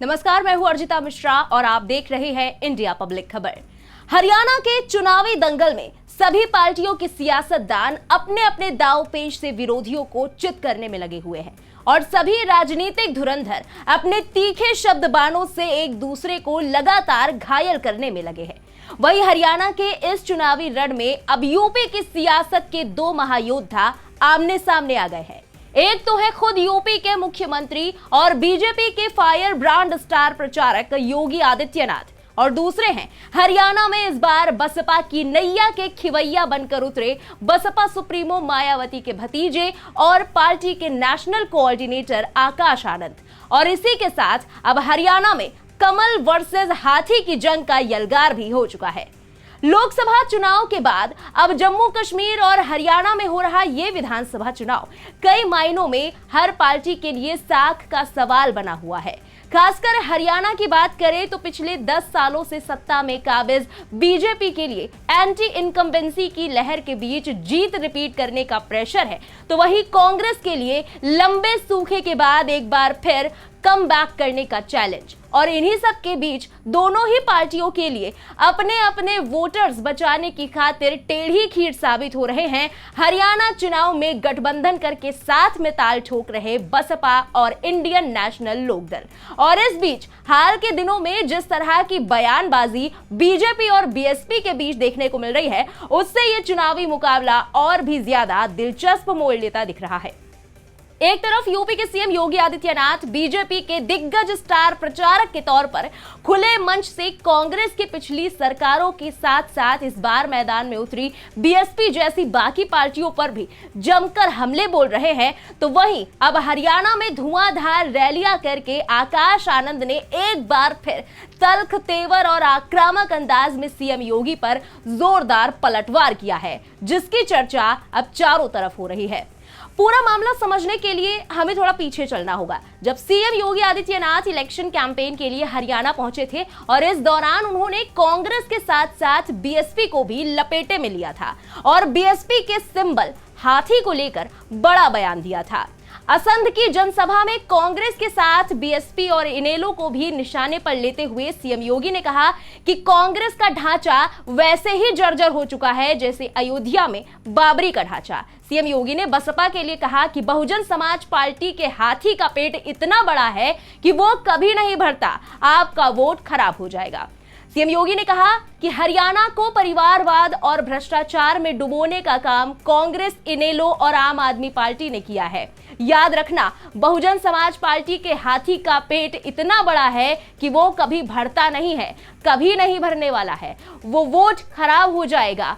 नमस्कार, मैं हूं अर्जिता मिश्रा और आप देख रहे हैं इंडिया पब्लिक खबर। हरियाणा के चुनावी दंगल में सभी पार्टियों के सियासतदान अपने अपने दांवपेच से विरोधियों को चित करने में लगे हुए हैं और सभी राजनीतिक धुरंधर अपने तीखे शब्द बाणों से एक दूसरे को लगातार घायल करने में लगे हैं। वहीं हरियाणा के इस चुनावी रण में अब यूपी की सियासत के दो महायोद्धा आमने सामने आ गए हैं। एक तो है खुद यूपी के मुख्यमंत्री और बीजेपी के फायर ब्रांड स्टार प्रचारक योगी आदित्यनाथ और दूसरे हैं हरियाणा में इस बार बसपा की नैया के खिवैया बनकर उतरे बसपा सुप्रीमो मायावती के भतीजे और पार्टी के नेशनल कोऑर्डिनेटर आकाश आनंद। और इसी के साथ अब हरियाणा में कमल वर्सेस हाथी की जंग का यलगार भी हो चुका है। लोकसभा चुनाव के बाद अब जम्मू कश्मीर और हरियाणा में हो रहा ये विधानसभा चुनाव कई मायनों में हर पार्टी के लिए साख का सवाल बना हुआ है। खासकर हरियाणा की बात करें तो पिछले 10 सालों से सत्ता में काबिज बीजेपी के लिए एंटी इनकम्बेंसी की लहर के बीच जीत रिपीट करने का प्रेशर है, तो वहीं कांग्रेस के लिए लंबे सूखे के बाद एक बार फिर कम बैक करने का चैलेंज। और इन्हीं सब के बीच दोनों ही पार्टियों के लिए अपने अपने वोटर्स बचाने की खातिर टेढ़ी खीर साबित हो रहे हैं हरियाणा चुनाव में गठबंधन करके साथ में ताल ठोक रहे बसपा और इंडियन नेशनल लोकदल। और इस बीच हाल के दिनों में जिस तरह की बयानबाजी बीजेपी और बीएसपी के बीच देखने को मिल रही है, उससे ये चुनावी मुकाबला और भी ज्यादा दिलचस्प मोड़ लेता दिख रहा है। एक तरफ यूपी के सीएम योगी आदित्यनाथ बीजेपी के दिग्गज स्टार प्रचारक के तौर पर खुले मंच से कांग्रेस की पिछली सरकारों के साथ साथ इस बार मैदान में उतरी बीएसपी जैसी बाकी पार्टियों पर भी जमकर हमले बोल रहे हैं, तो वहीं अब हरियाणा में धुआंधार रैलियां करके आकाश आनंद ने एक बार फिर तल्ख तेवर और आक्रामक अंदाज में सीएम योगी पर जोरदार पलटवार किया है, जिसकी चर्चा अब चारों तरफ हो रही है। पूरा मामला समझने के लिए हमें थोड़ा पीछे चलना होगा। जब CM Yogi Adityanath election campaign के लिए हरियाणा पहुंचे थे और इस दौरान उन्होंने कांग्रेस के साथ साथ बीएसपी को भी लपेटे में लिया था और बीएसपी के सिंबल हाथी को लेकर बड़ा बयान दिया था। असंध की जनसभा में कांग्रेस के साथ बीएसपी और इनेलो को भी निशाने पर लेते हुए सीएम योगी ने कहा कि कांग्रेस का ढांचा वैसे ही जर्जर हो चुका है जैसे अयोध्या में बाबरी का ढांचा। सीएम योगी ने बसपा के लिए कहा कि बहुजन समाज पार्टी के हाथी का पेट इतना बड़ा है कि वो कभी नहीं भरता, आपका वोट खराब हो जाएगा। सीएम योगी ने कहा कि हरियाणा को परिवारवाद और भ्रष्टाचार में डुबोने का काम कांग्रेस, इनेलो और आम आदमी पार्टी ने किया है। याद रखना, बहुजन समाज पार्टी के हाथी का पेट इतना बड़ा है कि वो कभी भरता नहीं है, कभी नहीं भरने वाला है, वो वोट खराब हो जाएगा।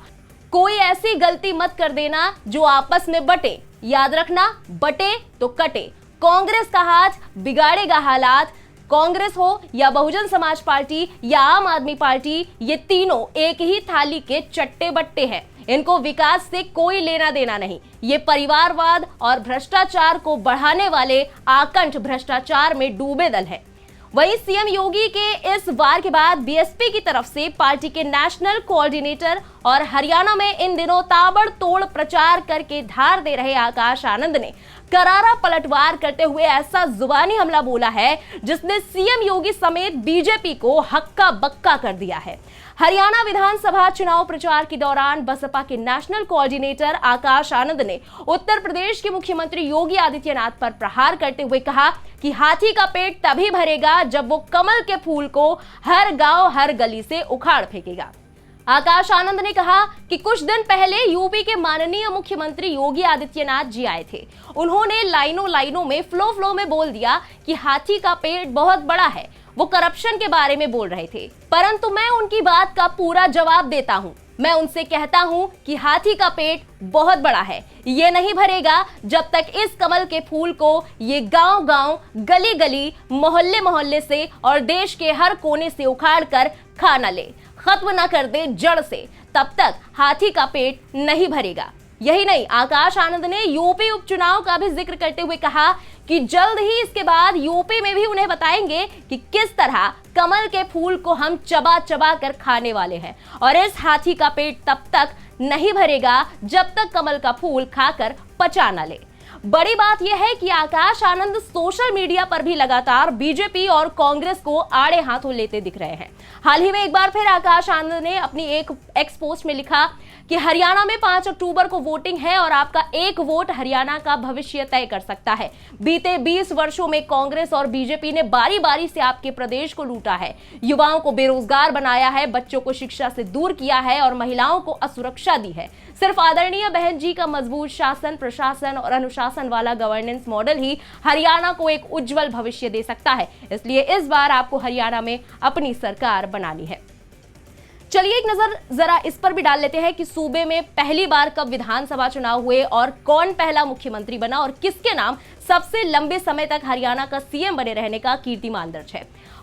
कोई ऐसी गलती मत कर देना जो आपस में बटे। याद रखना, बटे तो कटे। कांग्रेस का हाथ बिगाड़ेगा हालात। कांग्रेस हो या बहुजन समाज पार्टी या आम आदमी पार्टी, ये तीनों एक ही थाली के चट्टे बट्टे हैं। इनको विकास से कोई लेना देना नहीं। ये परिवारवाद और भ्रष्टाचार को बढ़ाने वाले आकंठ भ्रष्टाचार में डूबे दल है। वहीं सीएम योगी के इस वार के बाद बीएसपी की तरफ से पार्टी के नेशनल कोऑर्डिनेटर और हरियाणा में इन दिनों ताबड़तोड़ प्रचार करके धार दे रहे आकाश आनंद ने करारा पलटवार करते हुए ऐसा जुबानी हमला बोला है जिसने सीएम योगी समेत बीजेपी को हक्का बक्का कर दिया है। हरियाणा विधानसभा चुनाव प्रचार के दौरान बसपा के नेशनल कोऑर्डिनेटर आकाश आनंद ने उत्तर प्रदेश के मुख्यमंत्री योगी आदित्यनाथ पर प्रहार करते हुए कहा कि हाथी का पेट तभी भरेगा जब वो कमल के फूल को हर गांव हर गली से उखाड़ फेंकेगा। आकाश आनंद ने कहा कि कुछ दिन पहले यूपी के माननीय मुख्यमंत्री योगी आदित्यनाथ जी आए थे। उन्होंने लाइनों में फ्लो में बोल दिया कि हाथी का पेट बहुत बड़ा है। वो करप्शन के बारे में बोल रहे थे, परंतु मैं उनकी बात का पूरा जवाब देता हूं। मैं उनसे कहता हूं कि हाथी का पेट बहुत बड़ा है, ये नहीं भरेगा जब तक इस कमल के फूल को ये गांव-गांव, गली-गली, मोहल्ले से और देश के हर कोने से उखाड़ कर खा न ले, खत्म न कर दे जड़ से, तब तक हाथी का पेट नहीं भरेगा। यही नहीं, आकाश आनंद ने यूपी उपचुनाव का भी जिक्र करते हुए कहा कि जल्द ही इसके बाद यूपी में भी उन्हें बताएंगे कि किस तरह कमल के फूल को हम चबा चबा कर खाने वाले हैं और इस हाथी का पेट तब तक नहीं भरेगा जब तक कमल का फूल खाकर पचा न ले। बड़ी बात यह है कि आकाश आनंद सोशल मीडिया पर भी लगातार बीजेपी और कांग्रेस को आड़े हाथों लेते दिख रहे हैं। हाल ही में एक बार फिर आकाश आनंद ने अपनी एक एक्स पोस्ट में लिखा कि हरियाणा में 5 अक्टूबर को वोटिंग है और आपका एक वोट हरियाणा का भविष्य तय कर सकता है। बीते 20 वर्षों में कांग्रेस और बीजेपी ने बारी बारी से आपके प्रदेश को लूटा है, युवाओं को बेरोजगार बनाया है, बच्चों को शिक्षा से दूर किया है और महिलाओं को असुरक्षा दी है। सिर्फ आदरणीय बहन जी का मजबूत शासन, प्रशासन और अनुशासन वाला गवर्नेंस मॉडल ही हरियाणा को एक उज्जवल भविष्य दे सकता है। इसलिए इस बार आपको हरियाणा में अपनी सरकार बनानी है। चलिए एक नजर जरा इस पर भी डाल लेते हैं कि सूबे में पहली बार कब विधानसभा चुनाव हुए और कौन पहला मुख्यमंत्री बना और किसके नाम सबसे लंबे समय तक हरियाणा का सीएम बने रहने का कीर्तिमान दर्ज है।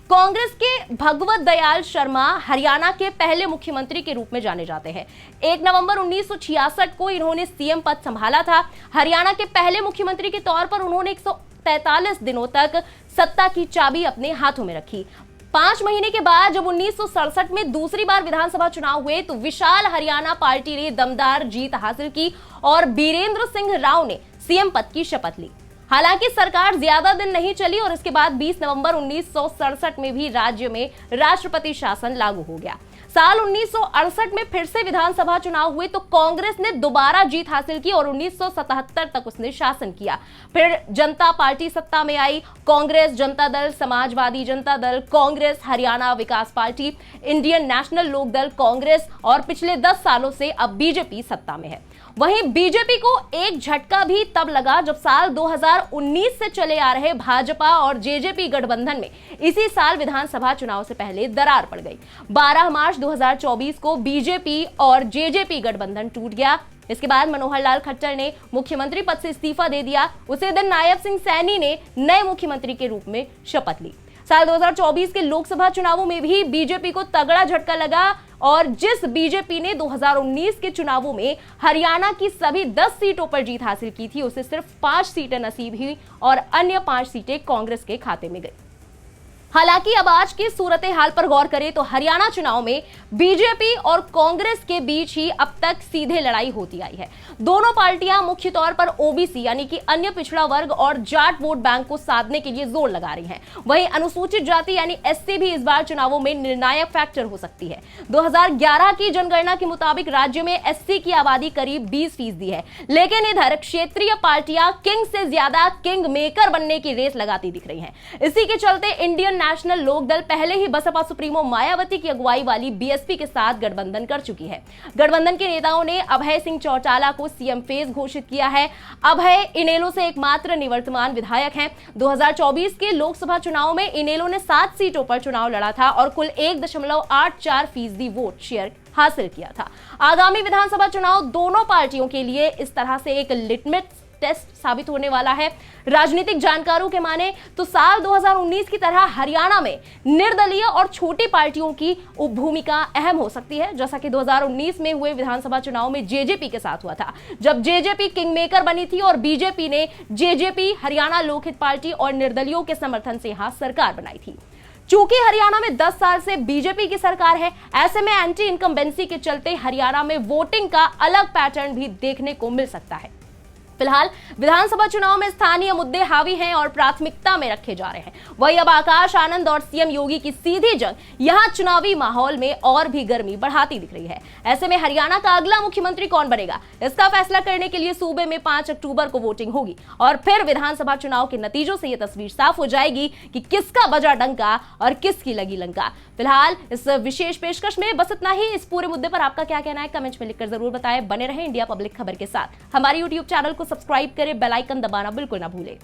कांग्रेस के भगवत दयाल शर्मा हरियाणा के पहले मुख्यमंत्री के रूप में जाने जाते हैं। 1 नवंबर 1966 को इन्होंने सीएम पद संभाला था। हरियाणा के पहले मुख्यमंत्री के तौर पर उन्होंने 143 दिनों तक सत्ता की चाबी अपने हाथों में रखी। 5 महीने के बाद जब 1967 में दूसरी बार विधानसभा चुनाव हुए तो विशाल हरियाणा पार्टी ने दमदार जीत हासिल की और बीरेंद्र सिंह राव ने सीएम पद की शपथ ली। हालांकि सरकार ज्यादा दिन नहीं चली और इसके बाद 20 नवंबर 1967 में भी राज्य में राष्ट्रपति शासन लागू हो गया। साल 1968 में फिर से विधानसभा चुनाव हुए तो कांग्रेस ने दोबारा जीत हासिल की और 1977 तक उसने शासन किया। फिर जनता पार्टी सत्ता में आई। कांग्रेस, जनता दल, समाजवादी जनता दल, कांग्रेस, हरियाणा विकास पार्टी, इंडियन नेशनल लोक दल कांग्रेस और पिछले 10 सालों से अब बीजेपी सत्ता में है। वहीं बीजेपी को एक झटका भी तब लगा जब साल 2019 से चले आ रहे भाजपा और जेजेपी गठबंधन में इसी साल विधानसभा चुनाव से पहले दरार पड़ गई। 12 मार्च 2024 को बीजेपी और जेजेपी गठबंधन टूट गया। इसके बाद मनोहर लाल खट्टर ने मुख्यमंत्री पद से इस्तीफा दे दिया। उसी दिन नायब सिंह सैनी ने नए मुख्यमंत्री के रूप में शपथ ली। साल 2024 के लोकसभा चुनावों में भी बीजेपी को तगड़ा झटका लगा और जिस बीजेपी ने 2019 के चुनावों में हरियाणा की सभी 10 सीटों पर जीत हासिल की थी, उसे सिर्फ 5 सीटें नसीब हुई और अन्य 5 सीटें कांग्रेस के खाते में गई। हालांकि अब आज की सूरत हाल पर गौर करें तो हरियाणा चुनाव में बीजेपी और कांग्रेस के बीच ही अब तक सीधे लड़ाई होती आई है। दोनों पार्टियां मुख्य तौर पर ओबीसी यानी कि अन्य पिछड़ा वर्ग और जाट वोट बैंक को साधने के लिए जोर लगा रही हैं। वहीं अनुसूचित जाति यानी एससी भी इस बार चुनावों में निर्णायक फैक्टर हो सकती है। 2011 की जनगणना के मुताबिक राज्य में एससी की आबादी करीब 20% है, लेकिन इधर क्षेत्रीय पार्टियां किंग से ज्यादा किंग मेकर बनने की रेस लगाती दिख रही है। इसी के चलते इंडियन नेशनल लोक दल पहले ही बसपा सुप्रीमो मायावती की अगुवाई वाली बीएसपी के साथ गठबंधन कर चुकी है। गठबंधन के नेताओं ने अभय सिंह चौटाला को सीएम फेज घोषित किया है। अभय इनेलो से एकमात्र निवर्तमान विधायक हैं। 2024 के लोकसभा चुनाव में इनेलो ने 7 सीटों पर चुनाव लड़ा था और कुल 1.84% वोट शेयर हासिल किया था। आगामी विधानसभा चुनाव दोनों पार्टियों के लिए इस तरह से एक लिटमस टेस्ट साबित होने वाला है। राजनीतिक जानकारों के माने तो साल 2019 की तरह हरियाणा में निर्दलीय और छोटी पार्टियों की भूमिका अहम हो सकती है, जैसा कि 2019 में हुए विधानसभा चुनाव में जेजेपी के साथ हुआ था, जब जेजेपी किंगमेकर बनी थी और बीजेपी ने जेजेपी, हरियाणा लोकहित पार्टी और निर्दलियों के समर्थन से यहां सरकार बनाई थी। चूंकि हरियाणा में 10 साल से बीजेपी की सरकार है, ऐसे में एंटी इनकम्बेंसी के चलते हरियाणा में वोटिंग का अलग पैटर्न भी देखने को मिल सकता है। फिलहाल विधानसभा चुनाव में स्थानीय मुद्दे हावी हैं और प्राथमिकता में रखे जा रहे हैं। वहीं अब आकाश आनंद और सीएम योगी की सीधी जंग यहां चुनावी माहौल में और भी गर्मी बढ़ाती दिख रही है। ऐसे में हरियाणा का अगला मुख्यमंत्री कौन बनेगा, इसका फैसला करने के लिए सूबे में 5 अक्टूबर को वोटिंग होगी और फिर विधानसभा चुनाव के नतीजों से यह तस्वीर साफ हो जाएगी कि किसका बजा डंका और किसकी लगी लंका। फिलहाल इस विशेष पेशकश में बस इतना ही। इस पूरे मुद्दे पर आपका क्या कहना है कमेंट्स में लिखकर जरूर बताएं। बने रहें इंडिया पब्लिक खबर के साथ। हमारे यूट्यूब चैनल को सब्सक्राइब करें, बेल आइकन दबाना बिल्कुल ना भूलें।